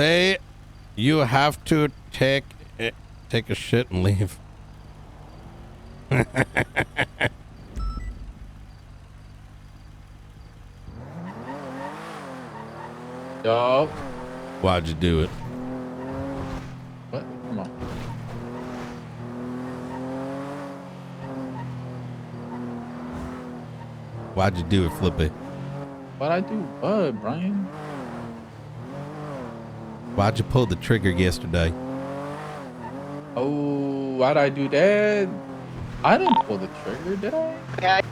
Say you have to take a shit and leave. Yo. Why'd you do it? What? Come on. Why'd you do it, Flippy? What'd I do? What, Brian? Why'd you pull the trigger yesterday? Oh, why'd I do that? I didn't pull the trigger, did I?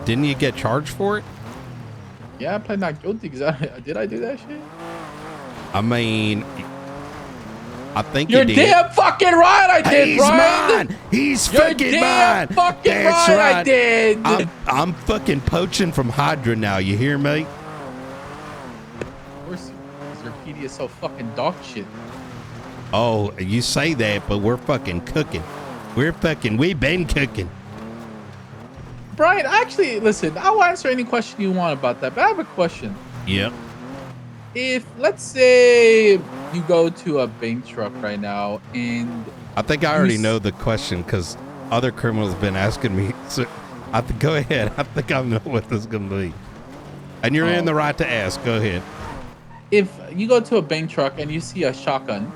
Didn't you get charged for it? Yeah, I played not guilty because did I do that shit? I mean, I think You're you did. damn fucking right I did, He's Brian. mine. He's You're fucking damn mine. fucking That's right I did. I'm fucking poaching from Hydra now. You hear me? Of course, because your PD is so fucking dog shit. Oh, you say that, but we're fucking cooking. We've been cooking. Brian, actually, listen, I'll answer any question you want about that, but I have a question. Yep. If, let's say, you go to a bank truck right now and... I think I already know the question because other criminals have been asking me. So go ahead. I think I know what this is going to be. And you're in the right to ask. Go ahead. If you go to a bank truck and you see a shotgun,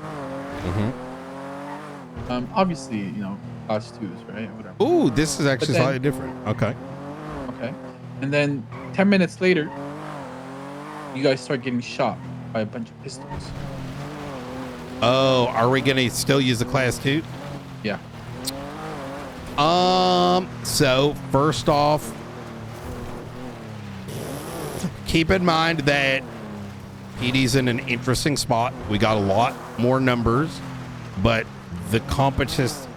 obviously, you know, class 2s, right? Whatever. Ooh, this is actually slightly different. Okay. Okay. And then 10 minutes later, you guys start getting shot by a bunch of pistols. Oh, are we going to still use the class 2? Yeah. So first off, keep in mind that PD's in an interesting spot. We got a lot more numbers, but the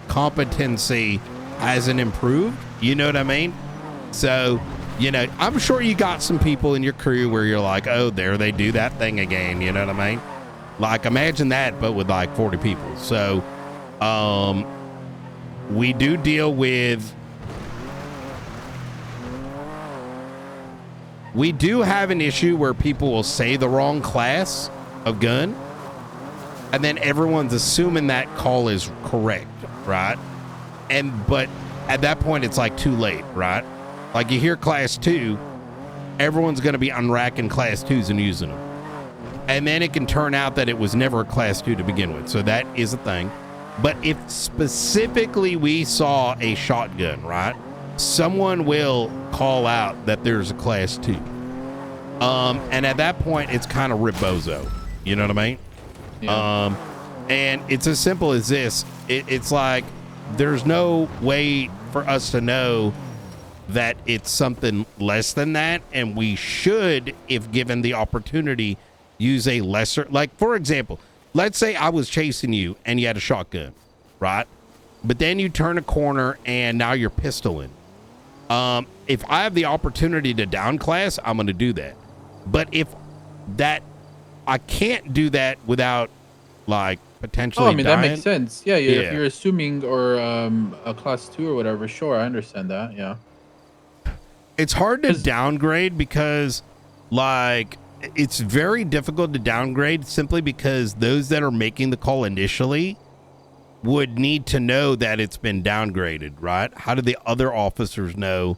competency hasn't improved. You know what I mean? So, you know, I'm sure you got some people in your crew where you're like, oh, there they do that thing again. You know what I mean? Like, imagine that, but with like 40 people. So, we do deal with, we do have an issue where people will say the wrong class of gun, and then everyone's assuming that call is correct, right? But at that point, it's like too late, right? Like you hear class 2, everyone's going to be unracking class 2s and using them. And then it can turn out that it was never a class 2 to begin with. So that is a thing. But if specifically we saw a shotgun, right? Someone will call out that there's a class 2. And at that point, it's kind of ribbozo. You know what I mean? Yeah. And it's as simple as this. It's like there's no way for us to know that it's something less than that. And we should, if given the opportunity, use a lesser, like, for example, let's say I was chasing you and you had a shotgun, right? But then you turn a corner and now you're pistoling. If I have the opportunity to down class, I'm going to do that. But if that, I can't do that without like potentially I mean, dying. that makes sense. Yeah, if you're assuming or a class 2 or whatever, sure, I understand that. Yeah. It's hard to downgrade because like it's very difficult to downgrade simply because those that are making the call initially would need to know that it's been downgraded, right? How do the other officers know?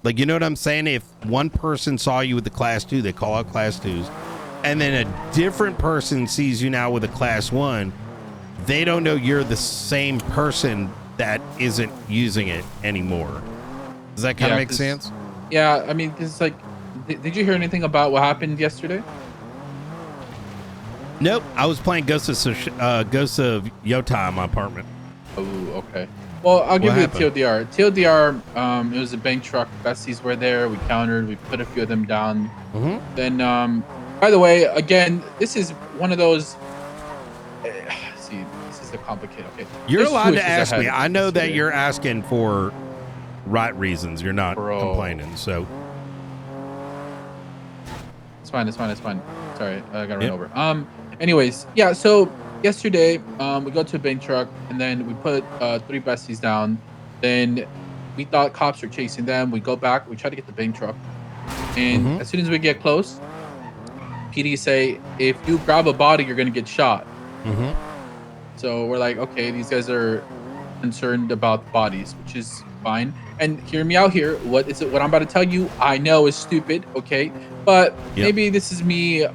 Like, you know what I'm saying? If one person saw you with the class 2, they call out class 2s, and then a different person sees you now with a class 1, they don't know you're the same person that isn't using it anymore. Does that kind of make sense? Yeah, I mean, because like, did you hear anything about what happened yesterday? Nope, I was playing Ghost of Yota in my apartment. Oh, okay. Well, I'll give you a TLDR. TLDR, it was a bank truck. Besties were there. We countered. We put a few of them down. Then, by the way, again, this is one of those. See, this is the complicated. Okay, you're allowed to ask me. I know that you're asking for right reasons. You're not complaining, so it's fine. Sorry, I got run over. Anyways, yeah. So yesterday, we go to a bank truck and then we put 3 besties down. Then we thought cops were chasing them. We go back. We try to get the bank truck, and as soon as we get close, PD say, if you grab a body, you're gonna get shot. Mm-hmm. So we're like, okay, these guys are concerned about bodies, which is fine. And hear me out here. What I'm about to tell you, I know is stupid, okay? But maybe this is me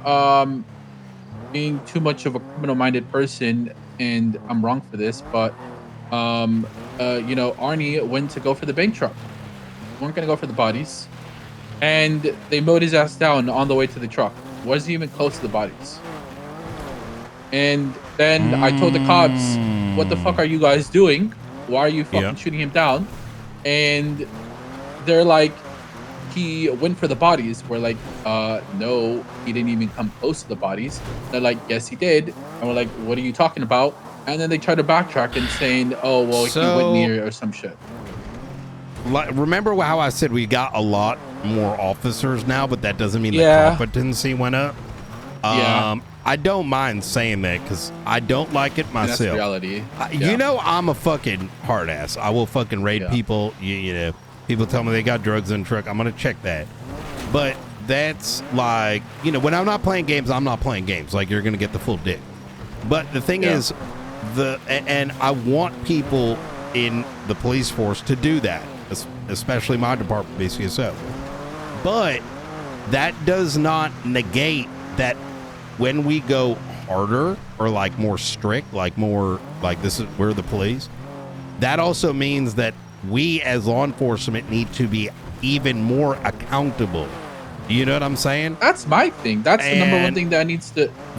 being too much of a criminal-minded person, and I'm wrong for this, but Arnie went to go for the bank truck. Weren't gonna go for the bodies. And they mowed his ass down on the way to the truck. Wasn't even close to the bodies. And then I told the cops, what the fuck are you guys doing? Why are you fucking shooting him down? And they're like, he went for the bodies. We're like, no, he didn't even come close to the bodies. They're like, yes, he did. And we're like, what are you talking about? And then they try to backtrack and saying, oh, well, he went near or some shit. Remember how I said we got a lot more officers now, but that doesn't mean the competency went up? I don't mind saying that because I don't like it myself. That's reality. You know, I'm a fucking hard ass. I will fucking raid people. You know, people tell me they got drugs in the truck. I'm going to check that. But that's like, you know, when I'm not playing games, I'm not playing games. Like, you're going to get the full dick. But the thing is, and I want people in the police force to do that, especially my department, BCSO. But that does not negate that when we go harder or like more strict, like more like we're the police, that also means that we as law enforcement need to be even more accountable. You know what I'm saying? That's my thing. That's the number one thing that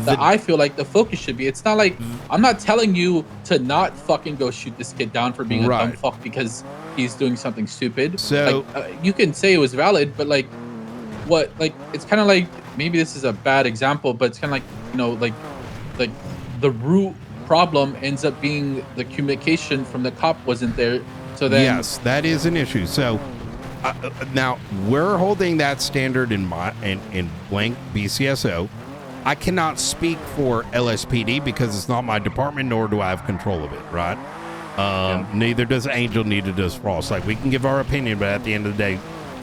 I feel like the focus should be. It's not like, I'm not telling you to not fucking go shoot this kid down for being a dumb fuck because he's doing something stupid. So like, you can say it was valid, but like, what, like, it's kind of like, maybe this is a bad example, but it's kind of like, you know, like the root problem ends up being the communication from the cop wasn't there. So then, yes, that is an issue. So now we're holding that standard in blank BCSO. I cannot speak for LSPD because it's not my department, nor do I have control of it, right? Neither does Angel, neither does Frost. Like, we can give our opinion, but at the end of the day,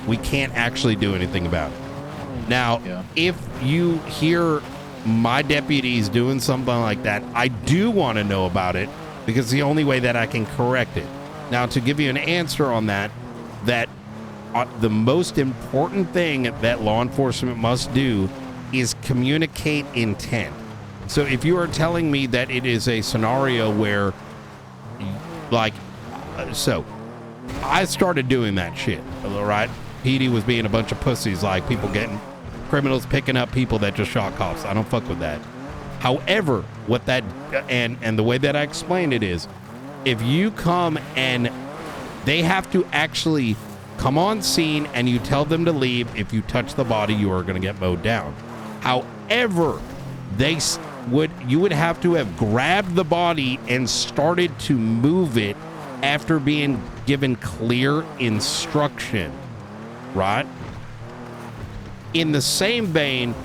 we can't actually do anything about it. Now, if you hear my deputies doing something like that, I do want to know about it because it's the only way that I can correct it. Now, to give you an answer on that the most important thing that law enforcement must do is communicate intent. So if you are telling me that it is a scenario where, like, so I started doing that shit, all right? PD was being a bunch of pussies, like criminals picking up people that just shot cops. I don't fuck with that. However, what that, and the way that I explained it is, if you come and they have to actually come on scene and you tell them to leave, if you touch the body, you are going to get mowed down. However, you would have to have grabbed the body and started to move it after being given clear instruction, right? In the same vein,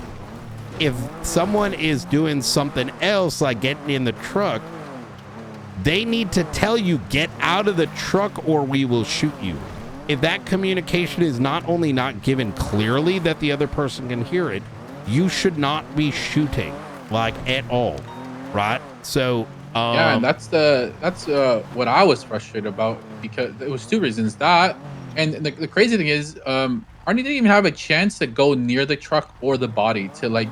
if someone is doing something else, like getting in the truck, they need to tell you, get out of the truck or we will shoot you. If that communication is not only not given clearly that the other person can hear it, you should not be shooting, like, at all, right? So and that's what I was frustrated about, because it was two reasons. That, and the crazy thing is, Arnie didn't even have a chance to go near the truck or the body to like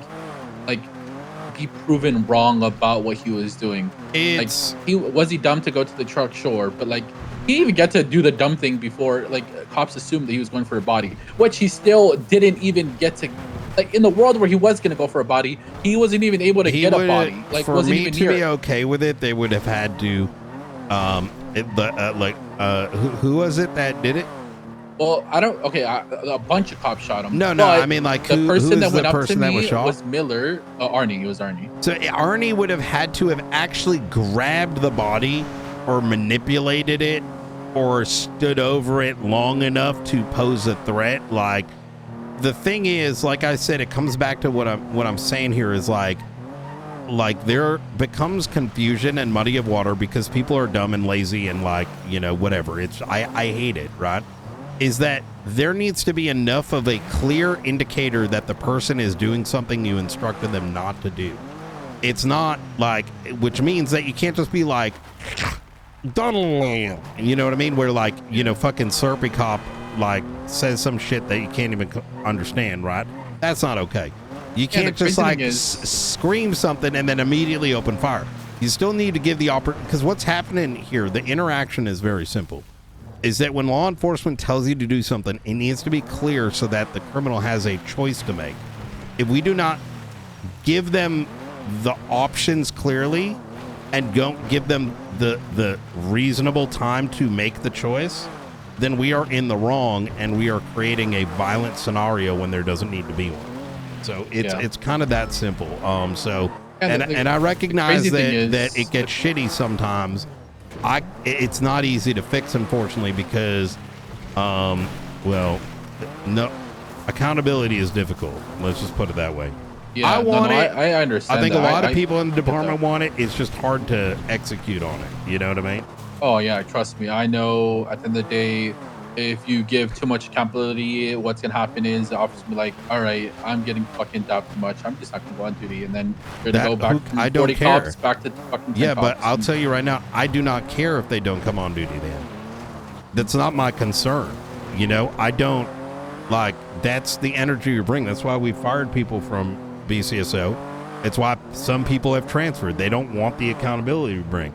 be proven wrong about what he was doing. Was he dumb to go to the truck? Sure, but like, he didn't even get to do the dumb thing before like cops assumed that he was going for a body, which he still didn't even get to. Like, in the world where he was going to go for a body, he wasn't even able to get a body. Like, for wasn't me even to near be okay with it, they would have had to who was it that did it? Well, I don't. Okay, a bunch of cops shot him. No, I mean, like, the person that went up to me was shot? was Miller. Arnie. It was Arnie. So Arnie would have had to have actually grabbed the body or manipulated it or stood over it long enough to pose a threat. Like, the thing is, like I said, it comes back to what I'm saying here is like there becomes confusion and muddy of water because people are dumb and lazy and, like, you know, whatever. I hate it, right? is that there needs to be enough of a clear indicator that the person is doing something you instructed them not to do. It's not like, which means that you can't just be like, you know what I mean? Where like, you know, fucking Slurpy Cop like says some shit that you can't even understand, right? That's not okay. You can't just like scream something and then immediately open fire. You still need to give the because what's happening here, the interaction is very simple. Is that when law enforcement tells you to do something, it needs to be clear so that the criminal has a choice to make. If we do not give them the options clearly and don't give them the reasonable time to make the choice, then we are in the wrong and we are creating a violent scenario when there doesn't need to be one. So it's kind of that simple. And I recognize that it gets shitty sometimes. It's not easy to fix, unfortunately, because well, no, accountability is difficult. Let's just put it that way. Yeah, I understand. I think a lot of people in the department want it. It's just hard to execute on it. You know what I mean? Oh yeah, trust me. I know at the end of the day, if you give too much accountability, what's gonna happen is the officer will be like, all right, I'm getting fucking dapped too much. I'm just not gonna go on duty. And then you're gonna go back from 40 cops back to fucking 10 cops. But I'll tell you right now, I do not care if they don't come on duty then. That's not my concern. You know, I don't like, that's the energy you bring. That's why we fired people from BCSO. It's why some people have transferred. They don't want the accountability you bring.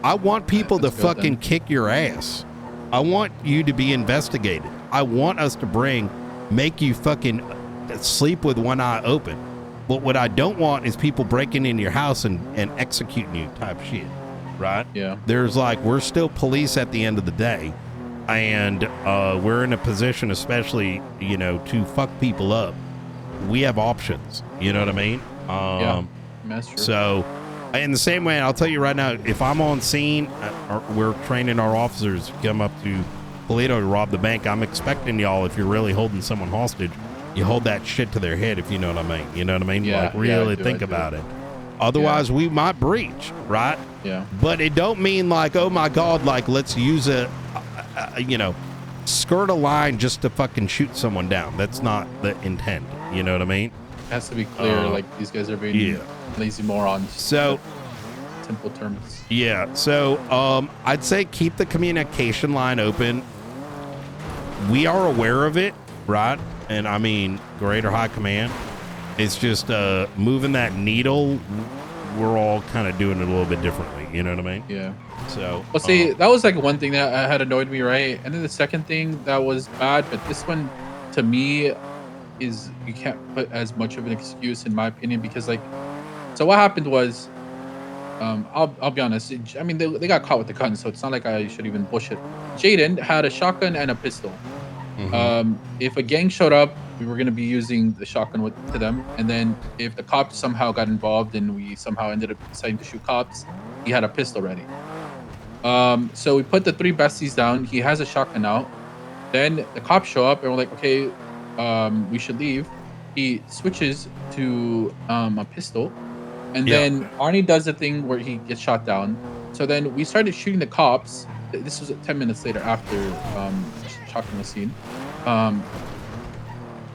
I want people to fucking kick your ass. I want you to be investigated. I want us to make you fucking sleep with one eye open. But what I don't want is people breaking into your house and executing you type shit, right? Yeah. There's like, we're still police at the end of the day. And we're in a position, especially, you know, to fuck people up. We have options. You know what I mean? Yeah, that's true. So, in the same way, I'll tell you right now, if I'm on scene, we're training our officers to come up to Toledo to rob the bank. I'm expecting y'all, if you're really holding someone hostage, you hold that shit to their head, if you know what I mean. You know what I mean? Yeah, like, really think about it. Otherwise, we might breach, right? Yeah. But it don't mean like, oh my God, like, let's use you know, skirt a line just to fucking shoot someone down. That's not the intent. You know what I mean? It has to be clear, like these guys are being lazy morons. So, simple terms. Yeah. So, I'd say keep the communication line open. We are aware of it, right? And I mean, Greater High Command. It's just moving that needle. We're all kind of doing it a little bit differently. You know what I mean? Yeah. So, well, see, that was like one thing that had annoyed me, right? And then the second thing that was bad, but this one, to me, is you can't put as much of an excuse, in my opinion, because like, so what happened was, I'll be honest. I mean, they got caught with the gun, so it's not like I should even bullshit. Jaden had a shotgun and a pistol. Mm-hmm. If a gang showed up, we were going to be using the shotgun to them. And then if the cops somehow got involved and we somehow ended up deciding to shoot cops, he had a pistol ready. So we put the 3 besties down. He has a shotgun out. Then the cops show up and we're like, okay, we should leave. He switches to a pistol. And then Arnie does the thing where he gets shot down. So then we started shooting the cops. This was 10 minutes later after shotgun was seen.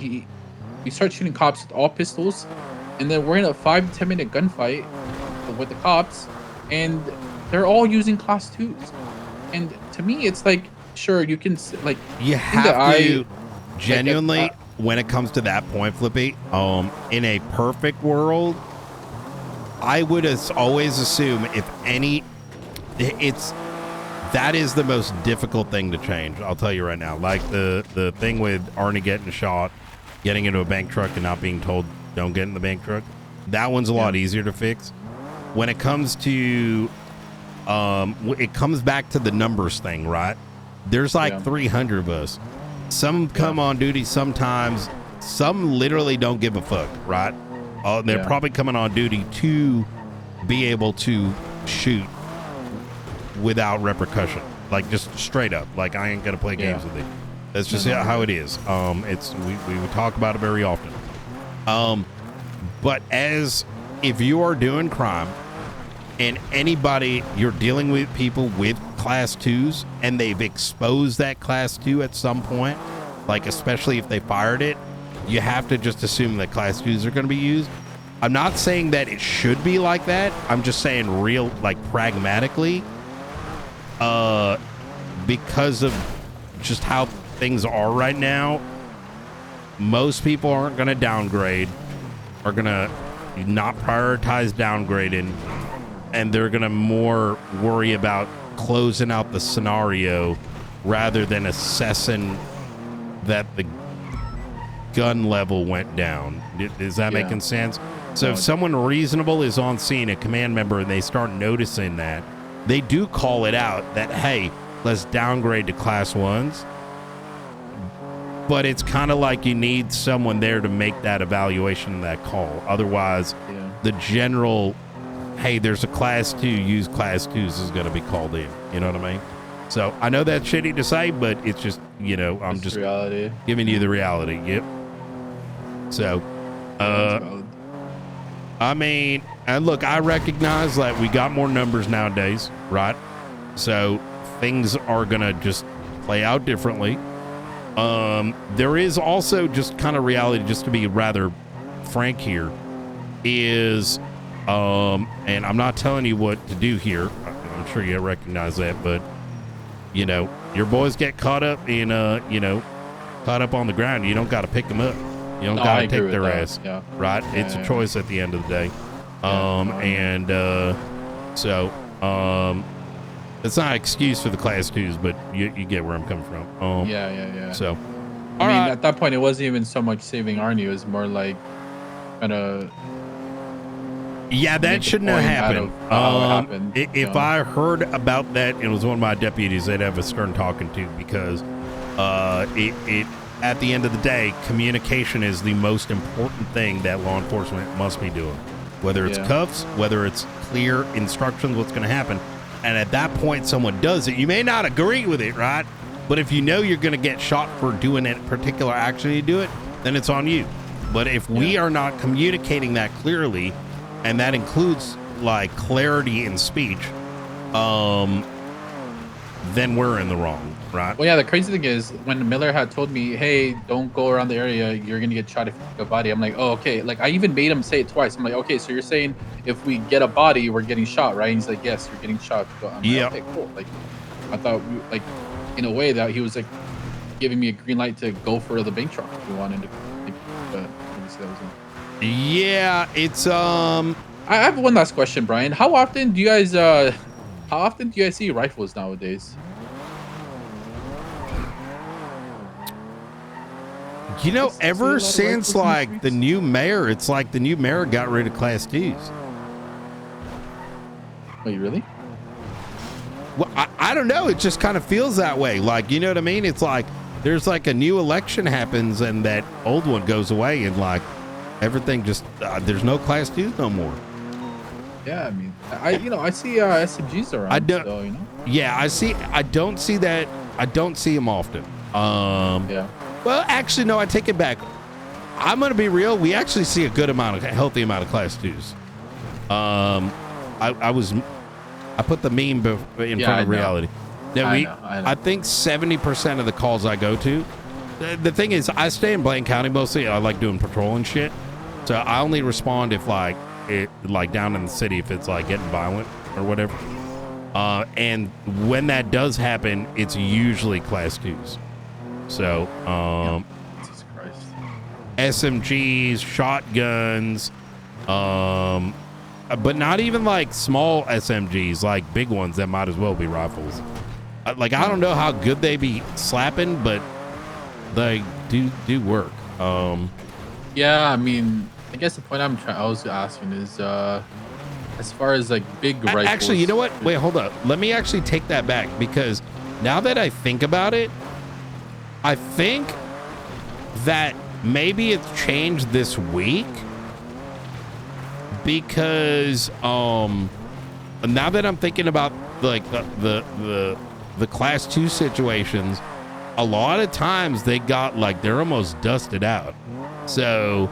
We start shooting cops with all pistols. And then we're in a 5 to 10 minute gunfight with the cops. And they're all using class 2s. And to me, it's like, sure, you can, like... You have to genuinely, when it comes to that point, Flippy, in a perfect world, I would always assume that is the most difficult thing to change. I'll tell you right now. Like the thing with Arnie getting shot, getting into a bank truck and not being told don't get in the bank truck. That one's a lot easier to fix. When it comes to, it comes back to the numbers thing, right? There's like 300 of us. Some come on duty sometimes. Some literally don't give a fuck, right? They're probably coming on duty to be able to shoot without repercussion, like just straight up. Like, I ain't gonna play games with it. That's just how it is. It's we talk about it very often. But if you are doing crime and anybody, you're dealing with people with class 2s and they've exposed that class 2 at some point, like especially if they fired it, you have to just assume that class 2s are going to be used. I'm not saying that it should be like that. I'm just saying real, like pragmatically, because of just how things are right now, most people aren't going to downgrade, are going to not prioritize downgrading, and they're going to more worry about closing out the scenario rather than assessing that the gun level went down. Is that making sense? So if someone reasonable is on scene, a command member, and they start noticing that, they do call it out that, hey, let's downgrade to class 1s. But it's kind of like you need someone there to make that evaluation and that call. Otherwise, the general, hey, there's a class 2, use class 2s is going to be called in. You know what I mean? So I know that's shitty to say, but it's just, you know, I'm just reality. Giving you the reality. Yep. So, I mean, and look, I recognize that we got more numbers nowadays, right? So things are going to just play out differently. There is also just kind of reality, just to be rather frank here, is, and I'm not telling you what to do here. I'm sure you recognize that, but you know, your boys get caught up in, you know, caught up on the ground. You don't got to pick them up. You don't got to take their ass, right? It's a choice at the end of the day. So, it's not an excuse for the class 2s, but you get where I'm coming from. So, I mean, at that point, it wasn't even so much saving Arnie. It was more like kind of. Yeah, that shouldn't have happened. If I heard about that, it was one of my deputies, they'd have a stern talking to, because at the end of the day, communication is the most important thing that law enforcement must be doing. Whether it's cuffs, whether it's clear instructions, what's going to happen. And at that point, someone does it. You may not agree with it, right? But if you know you're going to get shot for doing a particular action, you do it, then it's on you. But if we are not communicating that clearly, and that includes like clarity in speech, then we're in the wrong, right? Well, yeah, the crazy thing is when Miller had told me, hey, don't go around the area, you're going to get shot if you get a body. I'm like, oh, okay. Like, I even made him say it twice. I'm like, okay, so you're saying if we get a body, we're getting shot, right? And he's like, yes, you're getting shot. I'm like, okay, cool. Like, I thought, like, in a way that he was like giving me a green light to go for the bank truck if we wanted to. Yeah, it's I have one last question, Brian. How often do you guys see rifles nowadays? You know, ever since like the new mayor, it's like the new mayor got rid of class 2s. Wait, really? Well, I don't know. It just kind of feels that way. Like, you know what I mean? It's like there's like a new election happens and that old one goes away, and like everything just there's no class 2s no more. Yeah, I mean, I see SMGs around. I don't. So, you know? Yeah, I don't see that. I don't see them often. Well, actually, no. I take it back. I'm gonna be real. We actually see a healthy amount of class 2s. I put the meme in front of reality. Now, I think 70% of the calls I go to. The thing is, I stay in Blaine County mostly. I like doing patrol and shit. So I only respond if like down in the city, if it's like getting violent or whatever. And when that does happen, it's usually class 2s. So, Jesus Christ. SMGs, shotguns, but not even like small SMGs, like big ones that might as well be rifles. Like, I don't know how good they be slapping, but they do work. Yeah, I mean, I guess the point I was asking is, as far as like big rifles. Actually, you know what? Wait, hold up. Let me actually take that back, because now that I think about it, I think that maybe it's changed this week, because now that I'm thinking about like the class 2 situations, a lot of times they got like they're almost dusted out. So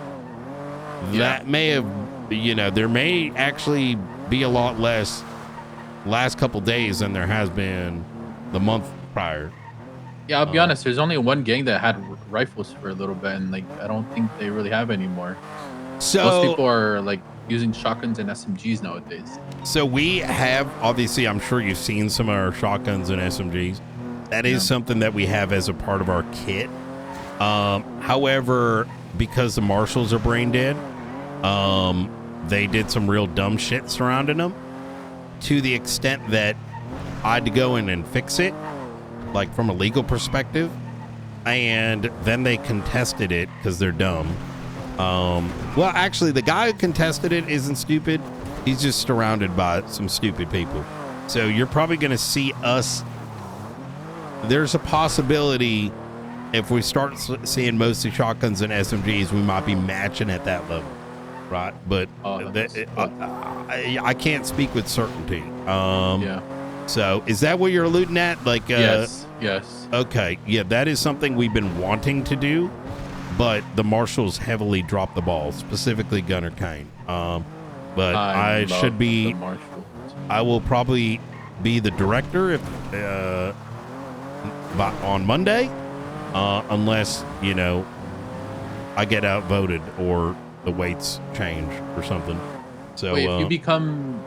that may have, there may actually be a lot less last couple days than there has been the month prior. Yeah, I'll be honest. There's only one gang that had rifles for a little bit, and like I don't think they really have anymore. So most people are like using shotguns and SMGs nowadays. So we have, obviously, I'm sure you've seen some of our shotguns and SMGs. That is something that we have as a part of our kit. However, because the marshals are brain dead, they did some real dumb shit surrounding them, to the extent that I had to go in and fix it, like from a legal perspective, and then they contested it because they're dumb. Well, actually, the guy who contested it isn't stupid. He's just surrounded by some stupid people. So you're probably going to see us. There's a possibility if we start seeing mostly shotguns and SMGs, we might be matching at that level, right? But I can't speak with certainty. Yeah. So is that what you're alluding at? Like, yes. Okay. Yeah, that is something we've been wanting to do, but the marshals heavily dropped the ball, specifically Gunner Kane. But I should be. I will probably be the director if on Monday, unless I get outvoted or the weights change or something. So wait, if you become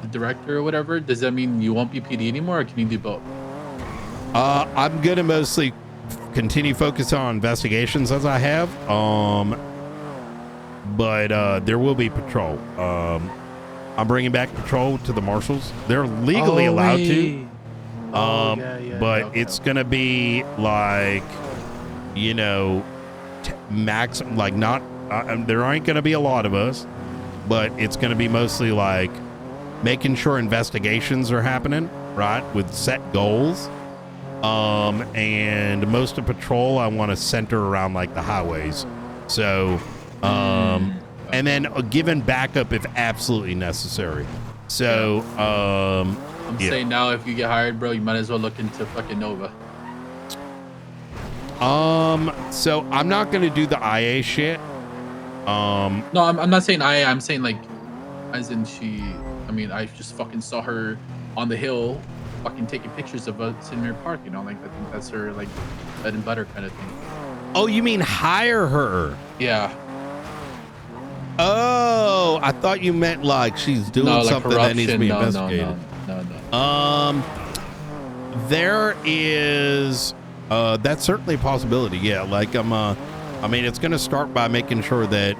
the director or whatever, does that mean you won't be PD anymore, or can you do both? I'm gonna mostly continue focus on investigations as I have. But there will be patrol. I'm bringing back patrol to the marshals. They're legally allowed to. But it's gonna be like, max. Like not. There aren't gonna be a lot of us, but it's gonna be mostly like making sure investigations are happening, right, with set goals. And most of patrol I want to center around like the highways. So. And then given backup if absolutely necessary. So, I'm saying now, if you get hired, bro, you might as well look into fucking Nova. So I'm not gonna do the IA shit. No, I'm not saying IA. I'm saying like, as in she. I mean, I just fucking saw her on the hill, fucking taking pictures of us in her park. Like I think that's her like bread and butter kind of thing. Oh, you mean hire her? Yeah. Oh, I thought you meant like she's doing something that needs to be investigated. No. There is, that's certainly a possibility. Yeah, like I mean, it's going to start by making sure that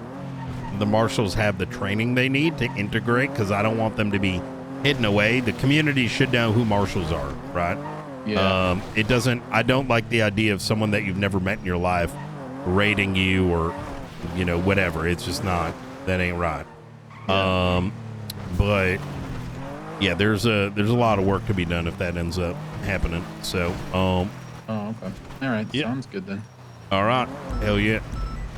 the marshals have the training they need to integrate, because I don't want them to be hidden away. The community should know who marshals are, right? Yeah. It doesn't. I don't like the idea of someone that you've never met in your life raiding you or whatever. It's just not. That ain't right. Yeah. But yeah, there's a lot of work to be done if that ends up happening. So oh, okay. All right. Yeah. Sounds good then. All right. Hell yeah.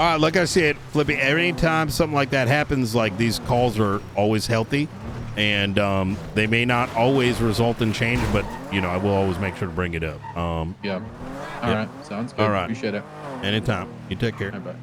All right, like I said, Flippy, anytime something like that happens, like these calls are always healthy, and they may not always result in change, but I will always make sure to bring it up. Yeah. All right. Sounds good. All right. Appreciate it. Anytime. You take care. Bye.